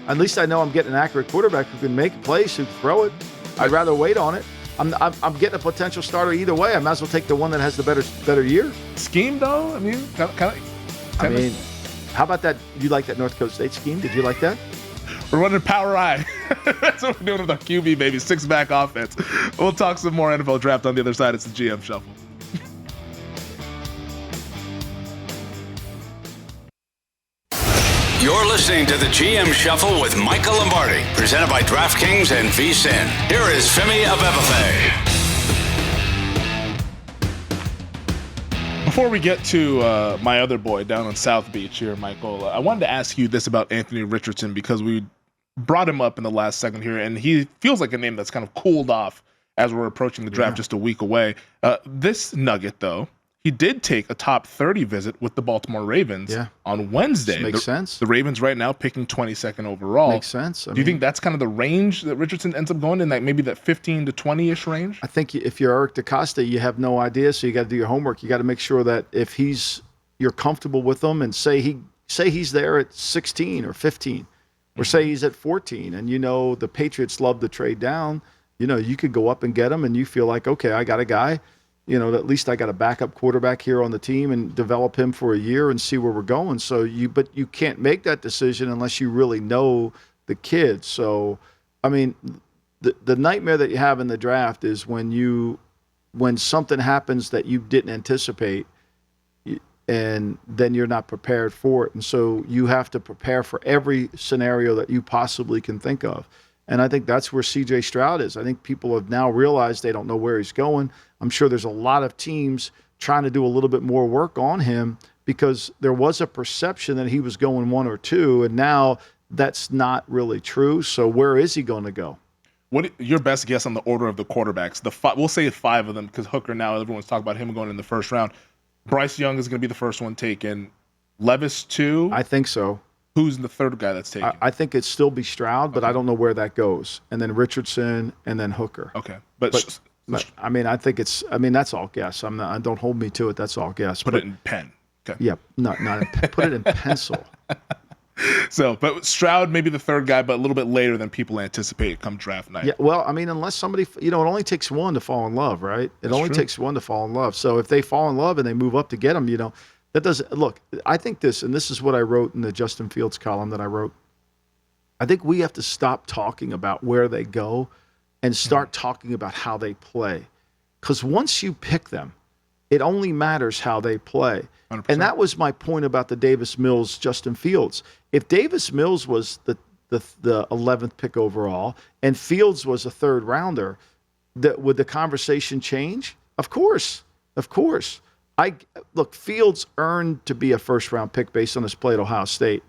At least I know I'm getting an accurate quarterback who can make plays, who can throw it. I'd rather wait on it. I'm getting a potential starter either way. I might as well take the one that has the better year. Scheme, though? I mean, I mean, how about that? You like that North Dakota State scheme? Did you like that? We're running power I. That's what we're doing with our QB, baby. 6-back offense. We'll talk some more NFL draft on the other side. It's the GM Shuffle. You're listening to the GM Shuffle with Michael Lombardi, presented by DraftKings and VSiN. Here is Femi Abebefe. Before we get to my other boy down on South Beach here, Michael, I wanted to ask you this about Anthony Richardson because we brought him up in the last segment here, and he feels like a name that's kind of cooled off as we're approaching the draft just a week away. This nugget, though, he did take a top 30 visit with the Baltimore Ravens on Wednesday. Makes sense. The Ravens right now picking 22nd overall. Makes sense. Do you think that's kind of the range that Richardson ends up going in, like maybe that 15 to 20-ish range? I think if you're Eric DeCosta, you have no idea, so you got to do your homework. You got to make sure that if you're comfortable with him, and say he's there at 16 or 15, or say he's at 14, and the Patriots love to trade down. You could go up and get him, and you feel like, okay, I got a guy. At least I got a backup quarterback here on the team and develop him for a year and see where we're going. But you can't make that decision unless you really know the kid. So, I mean, the nightmare that you have in the draft is when something happens that you didn't anticipate, and then you're not prepared for it. And so you have to prepare for every scenario that you possibly can think of. And I think that's where CJ Stroud is. I think people have now realized they don't know where he's going. I'm sure there's a lot of teams trying to do a little bit more work on him because there was a perception that he was going 1 or 2, and now that's not really true. So where is he going to go? What your best guess on the order of the quarterbacks? We'll say 5 of them because Hooker now, everyone's talking about him going in the first round. Bryce Young is going to be the first one taken. Levis 2? I think so. Who's the third guy that's taken? I think it'd still be Stroud, but I don't know where that goes. And then Richardson, and then Hooker. Okay, but I mean, that's all guess. Don't hold me to it. That's all guess. Put it in pen. Okay. Yeah, not put it in pencil. So, but Stroud maybe the third guy, but a little bit later than people anticipate come draft night. Yeah, well, I mean, unless somebody, it only takes one to fall in love, right? It only takes one to fall in love. So if they fall in love and they move up to get him, That doesn't look. I think this, and this is what I wrote in the Justin Fields column that I wrote. I think we have to stop talking about where they go and start talking about how they play. Because once you pick them, it only matters how they play. 100%. And that was my point about the Davis Mills, Justin Fields. If Davis Mills was the 11th pick overall and Fields was a third rounder, would the conversation change? Of course. Look, Fields earned to be a first round pick based on his play at Ohio State.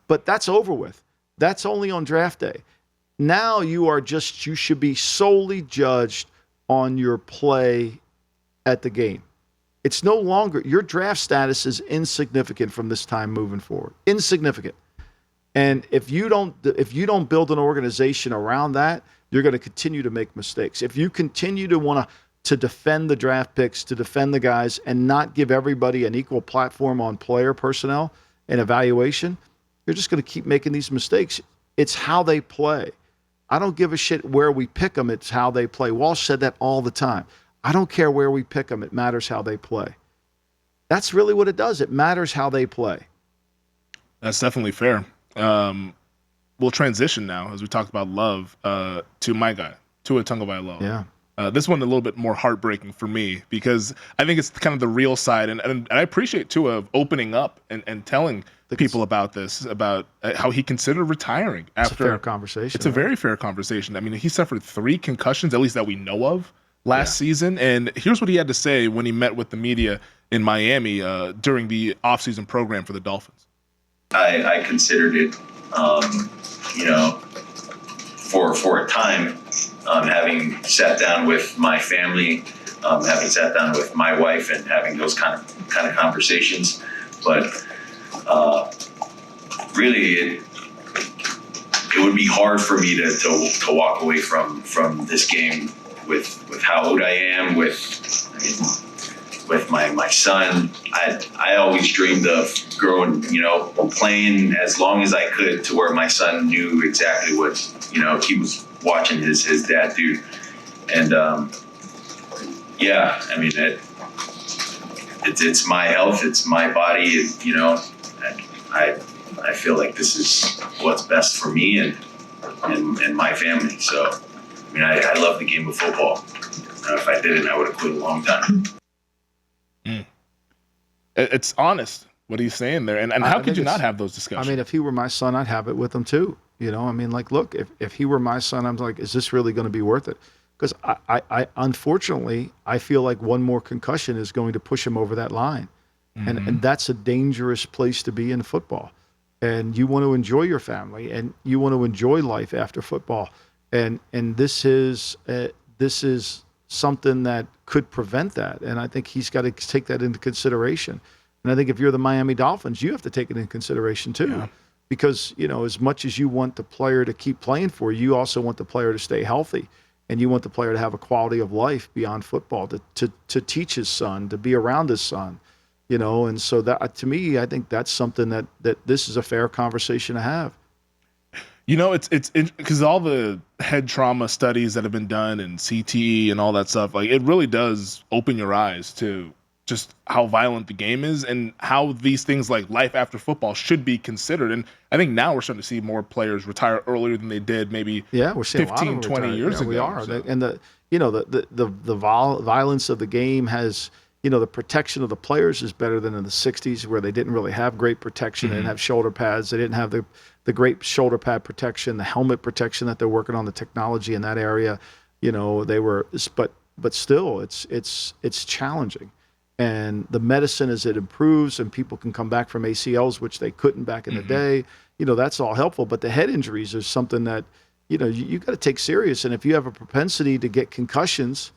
But that's over with. That's only on draft day. Now you should be solely judged on your play at the game. It's no longer, your draft status is insignificant from this time moving forward. Insignificant. And if you don't build an organization around that, you're going to continue to make mistakes. If you continue to want to defend the draft picks, to defend the guys, and not give everybody an equal platform on player personnel and evaluation, you're just going to keep making these mistakes. It's how they play. I don't give a shit where we pick them. It's how they play. Walsh said that all the time. I don't care where we pick them. It matters how they play. That's really what it does. It matters how they play. That's definitely fair. We'll transition now, as we talked about love, to my guy, Tua Tagovailoa. Yeah. This one a little bit more heartbreaking for me because I think it's kind of the real side, and I appreciate Tua opening up and telling people about this, about how he considered retiring after. It's a fair conversation. It's a very fair conversation. I mean, he suffered 3 concussions, at least that we know of, last season, and here's what he had to say when he met with the media in Miami during the offseason program for the Dolphins. I considered it, for a time, having sat down with my family, having sat down with my wife, and having those kind of conversations. But really, it would be hard for me to walk away from this game with how old I am, with my son. I always dreamed of growing, playing as long as I could to where my son knew exactly what, he was watching his dad do. And, it's my health, it's my body, I feel like this is what's best for me and my family. So, I love the game of football. If I didn't, I would have quit a long time. It's honest what he's saying there, and how could you not have those discussions? If he were my son, I'd have it with him too. Look, if he were my son, I'm like, is this really going to be worth it? Because I unfortunately, I feel like one more concussion is going to push him over that line, and that's a dangerous place to be in football. And you want to enjoy your family, and you want to enjoy life after football, and this is something that could prevent that. And I think he's got to take that into consideration. And I think if you're the Miami Dolphins, you have to take it into consideration too. Yeah. Because, as much as you want the player to keep playing for you, you also want the player to stay healthy. And you want the player to have a quality of life beyond football, to teach his son, to be around his son. And so that, to me, I think that's something that this is a fair conversation to have. It's because all the head trauma studies that have been done and CTE and all that stuff, like it really does open your eyes to just how violent the game is and how these things like life after football should be considered. And I think now we're starting to see more players retire earlier than they did maybe we're seeing 15, 20 years ago. We are. So. And the violence of the game has, the protection of the players is better than in the 60s where they didn't really have great protection. They didn't have shoulder pads. They didn't have the great shoulder pad protection, the helmet protection that they're working on, the technology in that area. They were, but still it's challenging. And the medicine, as it improves and people can come back from ACLs, which they couldn't back in the day, that's all helpful. But the head injuries is something that, you got to take serious. And if you have a propensity to get concussions,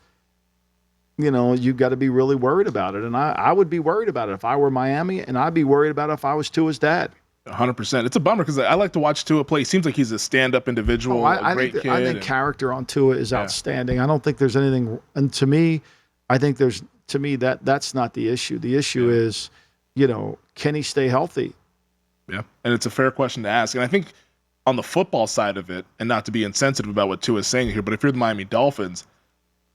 you've got to be really worried about it. And I would be worried about it if I were Miami, and I'd be worried about it if I was Tua's dad. 100%. It's a bummer because I like to watch Tua play. He seems like he's a stand-up individual, a great kid. I think character on Tua is outstanding. I don't think there's anything, and to me, that's not the issue. The issue is, can he stay healthy? Yeah, and it's a fair question to ask. And I think on the football side of it, and not to be insensitive about what Tua is saying here, but if you're the Miami Dolphins,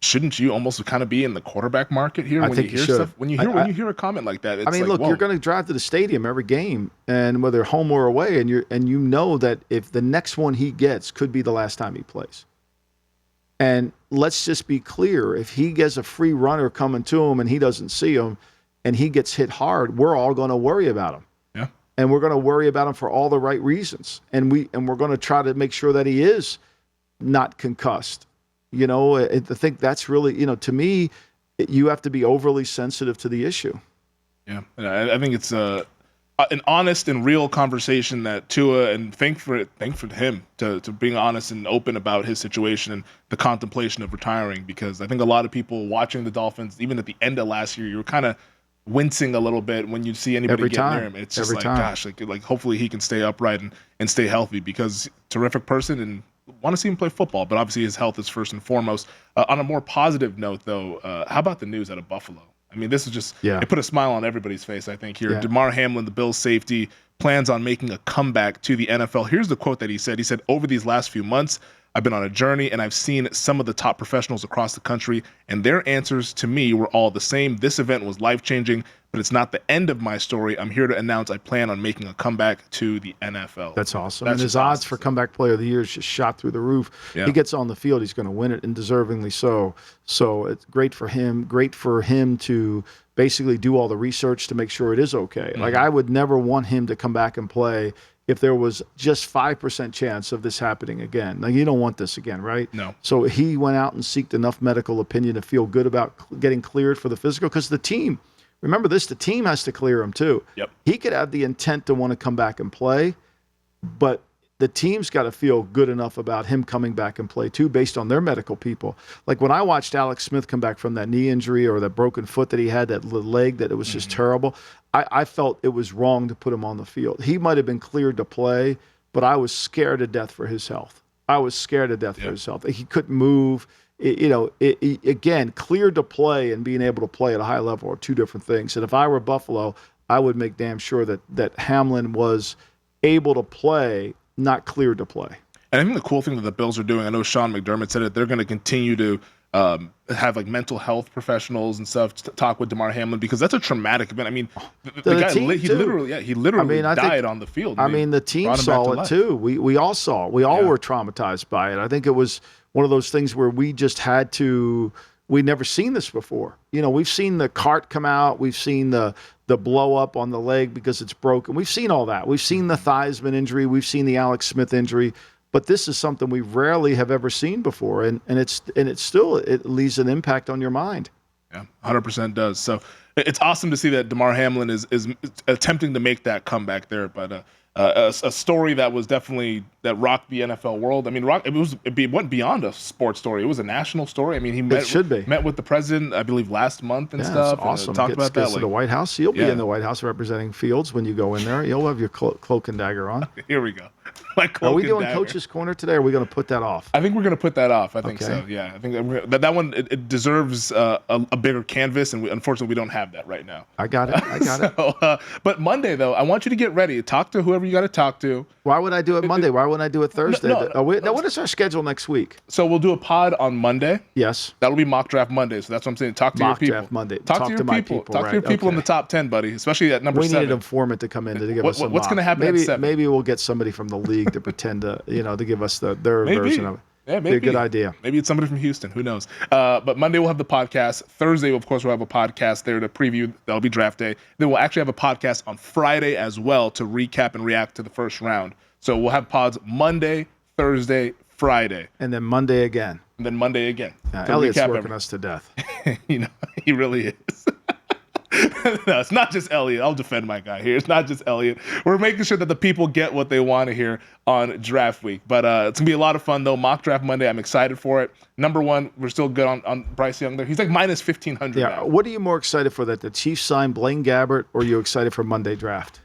shouldn't you almost kind of be in the quarterback market here when you hear stuff? When you hear a comment like that, it's look, you're going to drive to the stadium every game, and whether home or away, and you know that if the next one he gets could be the last time he plays. And let's just be clear: if he gets a free runner coming to him and he doesn't see him, and he gets hit hard, we're all going to worry about him. Yeah. And we're going to worry about him for all the right reasons, and we're going to try to make sure that he is not concussed. I think that's really, to me, you have to be overly sensitive to the issue. Yeah, I think it's an honest and real conversation that Tua, and thank for him to being honest and open about his situation and the contemplation of retiring, because I think a lot of people watching the Dolphins, even at the end of last year, you were kind of wincing a little bit when you see anybody get near him. It's just gosh, like hopefully he can stay upright and stay healthy, because terrific person and want to see him play football, but obviously his health is first and foremost. On a more positive note, though, how about the news out of Buffalo? I mean, this is just it put a smile on everybody's face, I think, here. Yeah. Damar Hamlin, the Bills safety, plans on making a comeback to the NFL. Here's the quote that he said. He said, "Over these last few months, I've been on a journey, and I've seen some of the top professionals across the country, and their answers to me were all the same. This event was life-changing, but it's not the end of my story. I'm here to announce I plan on making a comeback to the NFL." That's awesome. And his odds for comeback player of the year is just shot through the roof. Yeah. He gets on the field, he's going to win it, and deservingly so. So it's great for him. Great for him to basically do all the research to make sure it is okay. Mm-hmm. Like, I would never want him to come back and play if there was just 5% chance of this happening again. Like, you don't want this again, right? No. So he went out and sought enough medical opinion to feel good about getting cleared for the physical, because the team, remember this, the team has to clear him too. Yep. He could have the intent to want to come back and play, but the team's got to feel good enough about him coming back and play too, based on their medical people. Like when I watched Alex Smith come back from that knee injury or that broken foot that he had, that leg that it was just terrible, I felt it was wrong to put him on the field. He might have been cleared to play, but I was scared to death for his health. For his health. He couldn't move. Again, cleared to play and being able to play at a high level are two different things. And if I were Buffalo, I would make damn sure that Hamlin was able to play, not cleared to play. And I think the cool thing that the Bills are doing, I know Sean McDermott said it, they're going to continue to have like mental health professionals and stuff to talk with Damar Hamlin, because that's a traumatic event. I mean, the guy, he literally died on the field. I mean, the team saw it too. We all saw it. We all were traumatized by it. I think it was one of those things where we just had to. We'd never seen this before. We've seen the cart come out. We've seen the blow up on the leg because it's broken. We've seen all that. We've seen the Theismann injury. We've seen the Alex Smith injury. But this is something we rarely have ever seen before, and it leaves an impact on your mind. Yeah, 100% does. So it's awesome to see that Damar Hamlin is attempting to make that comeback there. But a story that was definitely that rocked the NFL world. I mean, it went beyond a sports story. It was a national story. I mean, he met with the president, I believe, last month and stuff. That's awesome. Talked about that. To the White House. You'll be in the White House representing Fields when you go in there. You'll have your cloak and dagger on. Here we go. Are we doing Coach's Corner today, or are we going to put that off? I think we're going to put that off. I think so. Yeah, I think that one it deserves a bigger canvas, and unfortunately we don't have that right now. I got it. But Monday though, I want you to get ready. Talk to whoever you got to talk to. Why would I do it Monday? Why wouldn't I do it Thursday? Now, what is our schedule next week? So we'll do a pod on Monday. Yes. That'll be mock draft Monday. So that's what I'm saying. Talk to your people. Mock draft Monday. Talk to your people. Talk to your people in the top 10, buddy. Especially at number 7. We need an informant to come in to give us some. What's going to happen at 7? Maybe we'll get somebody from the league to pretend to to give us their version of it. Yeah, maybe. Be a good idea. Maybe it's somebody from Houston. Who knows? But Monday we'll have the podcast. Thursday, of course, we'll have a podcast there to preview. That'll be draft day. Then we'll actually have a podcast on Friday as well to recap and react to the first round. So we'll have pods Monday, Thursday, Friday. And then Monday again. Elliot's working us to death. He really is. No, it's not just Elliot. I'll defend my guy here. It's not just Elliot. We're making sure that the people get what they want to hear on draft week. But it's going to be a lot of fun, though. Mock draft Monday. I'm excited for it. Number one, we're still good on Bryce Young there. He's like minus 1,500 now. What are you more excited for, that the Chiefs sign Blaine Gabbert, or are you excited for Monday draft?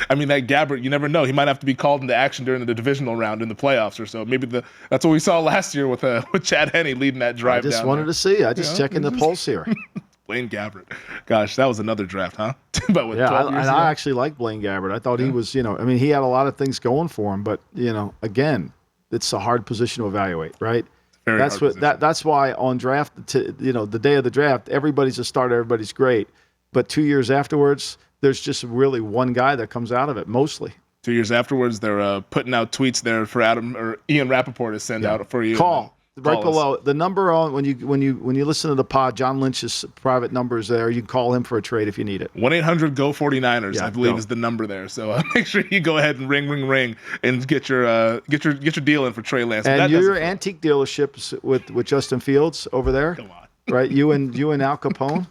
I mean, that Gabbert, you never know. He might have to be called into action during the divisional round in the playoffs or so. Maybe that's what we saw last year with Chad Henne leading that drive down. I just wanted to see. Checking the pulse here. Blaine Gabbert. Gosh, that was another draft, huh? But with 12 years I actually like Blaine Gabbert. I thought he was, he had a lot of things going for him, but, again, it's a hard position to evaluate, right? That's why on draft, the day of the draft, everybody's a starter, everybody's great. But 2 years afterwards, there's just really one guy that comes out of it, mostly. 2 years afterwards, they're putting out tweets there for Adam or Ian Rappaport to send out for you. Call below the number on when you listen to the pod. John Lynch's private number is there. You can call him for a trade if you need it. 1-800-GO-49ers, I believe, is the number there. So make sure you go ahead and ring, and get your deal in for Trey Lance. And your antique dealerships with Justin Fields over there. Come on, right? You and Al Capone.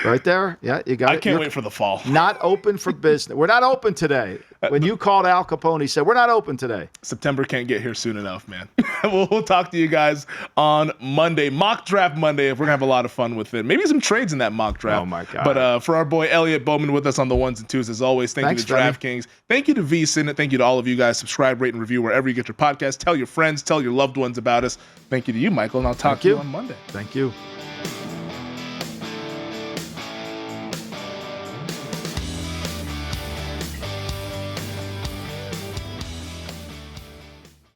Right there. Yeah, you got it. I can't wait for the fall. Not open for business. We're not open today. When you called Al Capone, he said, we're not open today. September can't get here soon enough, man. We'll talk to you guys on Monday. Mock Draft Monday. If we're going to have a lot of fun with it. Maybe some trades in that mock draft. Oh, my God. But for our boy Elliot Bowman with us on the ones and twos, as always, thank you to DraftKings. Thank you to VSiN. Thank you to all of you guys. Subscribe, rate, and review wherever you get your podcast. Tell your friends. Tell your loved ones about us. Thank you to you, Michael, and I'll talk to you on Monday. Thank you.